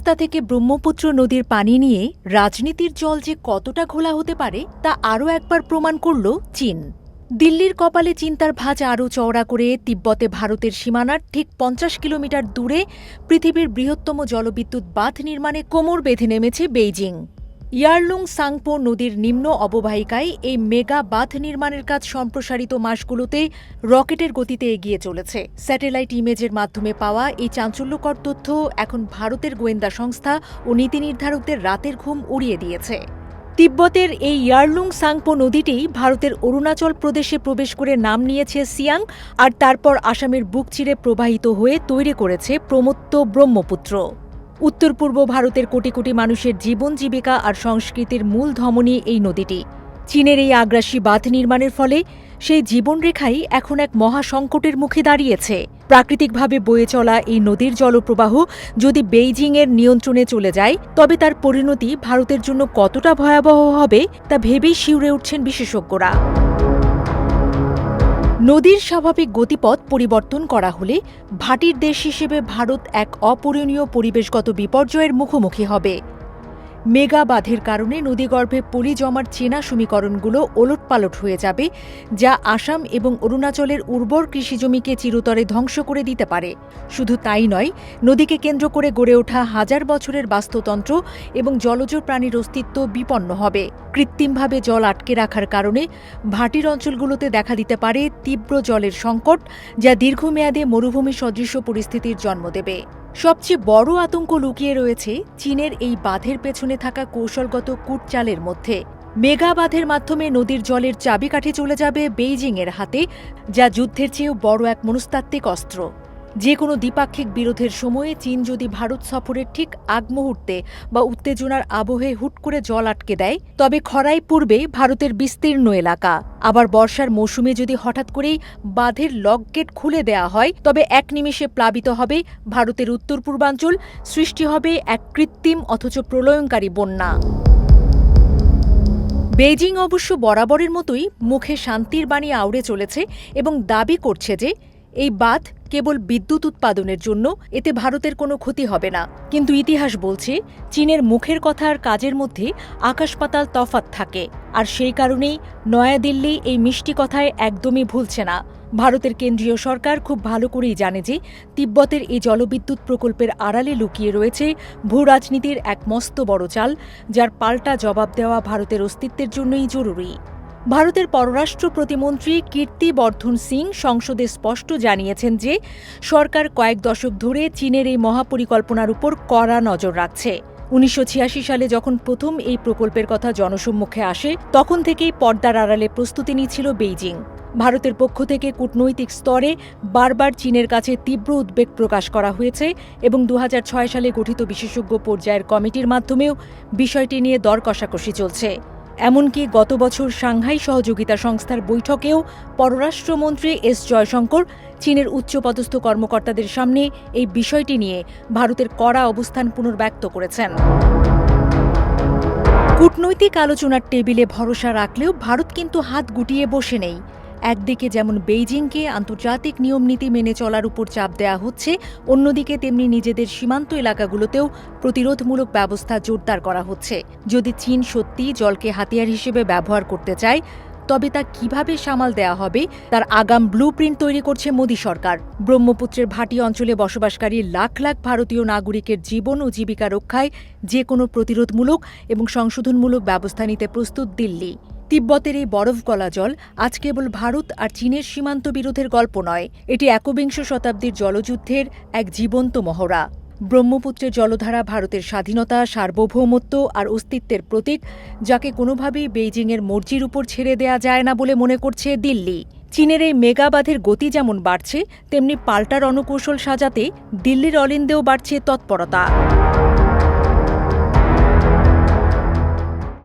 তিস্তা থেকে ব্রহ্মপুত্র নদীর পানি নিয়ে রাজনীতির জল যে কতটা ঘোলা হতে পারে তা আরও একবার প্রমাণ করল চীন। দিল্লির কপালে চিন্তার ভাঁজ আরও চওড়া করে তিব্বতে ভারতের সীমানার ঠিক ৫০ কিলোমিটার দূরে পৃথিবীর বৃহত্তম জলবিদ্যুৎ বাঁধ নির্মাণে কোমর বেঁধে নেমেছে বেইজিং। ইয়ারলুং সাংপো নদীর নিম্ন অববাহিকায় এই মেগা বাঁধ নির্মাণের কাজ সম্প্রসারিত মাসগুলোতে রকেটের গতিতে এগিয়ে চলেছে। স্যাটেলাইট ইমেজের মাধ্যমে পাওয়া এই চাঞ্চল্যকর তথ্য এখন ভারতের গোয়েন্দা সংস্থা ও নীতি নির্ধারকদের রাতের ঘুম উড়িয়ে দিয়েছে। তিব্বতের এই ইয়ারলুং সাংপো নদীটি ভারতের অরুণাচল প্রদেশে প্রবেশ করে নাম নিয়েছে সিয়াং, আর তারপর আসামের বুক চিরে প্রবাহিত হয়ে তৈরি করেছে প্রমত্ত ব্রহ্মপুত্র। উত্তর পূর্ব ভারতের কোটি কোটি মানুষের জীবন জীবিকা আর সংস্কৃতির মূল ধমনী এই নদীটি। চীনের এই আগ্রাসী বাঁধ নির্মাণের ফলে সেই জীবনরেখাই এখন এক মহাসংকটের মুখে দাঁড়িয়েছে। প্রাকৃতিকভাবে বয়ে চলা এই নদীর জলপ্রবাহ যদি বেইজিংয়ের নিয়ন্ত্রণে চলে যায়, তবে তার পরিণতি ভারতের জন্য কতটা ভয়াবহ হবে তা ভেবেই শিউরে উঠছেন বিশেষজ্ঞরা। নদীর স্বাভাবিক গতিপথ পরিবর্তন করা হলে ভাটির দেশ হিসেবে ভারত এক অপূরণীয় পরিবেশগত বিপর্যয়ের মুখোমুখি হবে। মেগা বাঁধের কারণে নদীগর্ভে পলি জমার চেনা সমীকরণগুলো ওলটপালট হয়ে যাবে, যা আসাম এবং অরুণাচলের উর্বর কৃষিজমিকে চিরতরে ধ্বংস করে দিতে পারে। শুধু তাই নয়, নদীকে কেন্দ্র করে গড়ে ওঠা হাজার বছরের বাস্তুতন্ত্র এবং জলজ প্রাণীর অস্তিত্ব বিপন্ন হবে। কৃত্রিমভাবে জল আটকে রাখার কারণে ভাটির অঞ্চলগুলোতে দেখা দিতে পারে তীব্র জলের সংকট, যা দীর্ঘমেয়াদে মরুভূমি সদৃশ পরিস্থিতির জন্ম দেবে। সবচেয়ে বড় আতঙ্ক লুকিয়ে রয়েছে চীনের এই বাঁধের পেছনে থাকা কৌশলগত কূটচালের মধ্যে। মেগা বাঁধের মাধ্যমে নদীর জলের চাবিকাঠি চলে যাবে বেইজিংয়ের হাতে, যা যুদ্ধের চেয়েও বড় এক মনস্তাত্ত্বিক অস্ত্র। যে কোনো দ্বিপাক্ষিক বিরোধের সময়ে চীন যদি ভারত সফরের ঠিক আগ মুহূর্তে বা উত্তেজনার আবহে হুট করে জল আটকে দেয়, তবে খরায় পূর্বে ভারতের বিস্তীর্ণ এলাকা। আবার বর্ষার মৌসুমে যদি হঠাৎ করেই বাঁধের লক গেট খুলে দেয়া হয়, তবে এক নিমেষে প্লাবিত হবে ভারতের উত্তর পূর্বাঞ্চল, সৃষ্টি হবে এক কৃত্রিম অথচ প্রলয়ঙ্কারী বন্যা। বেইজিং অবশ্য বরাবরের মতোই মুখে শান্তির বাণী আওড়ে চলেছে এবং দাবি করছে যে এই বাঁধ কেবল বিদ্যুৎ উৎপাদনের জন্য, এতে ভারতের কোনো ক্ষতি হবে না। কিন্তু ইতিহাস বলছে চীনের মুখের কথা আর কাজের মধ্যে আকাশ পাতাল তফাৎ থাকে, আর সেই কারণেই নয়াদিল্লি এই মিষ্টি কথায় একদমই ভুলছে না। ভারতের কেন্দ্রীয় সরকার খুব ভালো করেই জানে যে তিব্বতের এই জলবিদ্যুৎ প্রকল্পের আড়ালে লুকিয়ে রয়েছে ভূরাজনীতির এক মস্ত বড় চাল, যার পাল্টা জবাব দেওয়া ভারতের অস্তিত্বের জন্যই জরুরি। ভারতের পররাষ্ট্র প্রতিমন্ত্রী কীর্তি বর্ধন সিং সংসদে স্পষ্ট জানিয়েছেন যে সরকার কয়েক দশক ধরে চীনের এই মহাপরিকল্পনার উপর কড়া নজর রাখছে। ১৯৮৬ সালে যখন প্রথম এই প্রকল্পের কথা জনসম্মুখে আসে, তখন থেকেই পর্দার আড়ালে প্রস্তুতি নিচ্ছিল বেইজিং। ভারতের পক্ষ থেকে কূটনৈতিক স্তরে বারবার চীনের কাছে তীব্র উদ্বেগ প্রকাশ করা হয়েছে এবং ২০০৬ সালে গঠিত বিশেষজ্ঞ পর্যায়ের কমিটির মাধ্যমেও বিষয়টি নিয়ে দর কষাকষি চলছে। এমনকি গত বছর সাংহাই সহযোগিতা সংস্থার বৈঠকেও পররাষ্ট্রমন্ত্রী এস জয়শঙ্কর চীনের উচ্চপদস্থ কর্মকর্তাদের সামনে এই বিষয়টি নিয়ে ভারতের কড়া অবস্থান পুনর্ব্যক্ত করেছেন। কূটনৈতিক আলোচনার টেবিলে ভরসা রাখলেও ভারত কিন্তু হাত গুটিয়ে বসে নেই। একদিকে যেমন বেইজিংকে আন্তর্জাতিক নিয়মনীতি মেনে চলার উপর চাপ দেয়া হচ্ছে, অন্যদিকে তেমনি নিজেদের সীমান্ত এলাকাগুলোতেও প্রতিরোধমূলক ব্যবস্থা জোরদার করা হচ্ছে। যদি চীন সত্যিই জলকে হাতিয়ার হিসেবে ব্যবহার করতে চায়, তবে তা কিভাবে সামাল দেয়া হবে তার আগাম ব্লুপ্রিন্ট তৈরি করছে মোদী সরকার। ব্রহ্মপুত্রের ভাটি অঞ্চলে বসবাসকারী লাখ লাখ ভারতীয় নাগরিকের জীবন ও জীবিকা রক্ষায় যে কোনো প্রতিরোধমূলক এবং সংশোধনমূলক ব্যবস্থা নিতে প্রস্তুত দিল্লি। তিব্বতের এই বরফ গলা জল আজ কেবল ভারত আর চীনের সীমান্ত বিরোধের গল্প নয়, এটি একবিংশ শতাব্দীর জলযুদ্ধের এক জীবন্ত মহড়া। ব্রহ্মপুত্রের জলধারা ভারতের স্বাধীনতা, সার্বভৌমত্ব আর অস্তিত্বের প্রতীক, যাকে কোনোভাবেই বেইজিংয়ের মর্জির উপর ছেড়ে দেয়া যায় না বলে মনে করছে দিল্লি। চীনের এই মেগা বাঁধের গতি যেমন বাড়ছে, তেমনি পাল্টা রণকৌশল সাজাতে দিল্লির অলিন্দেও বাড়ছে তৎপরতা।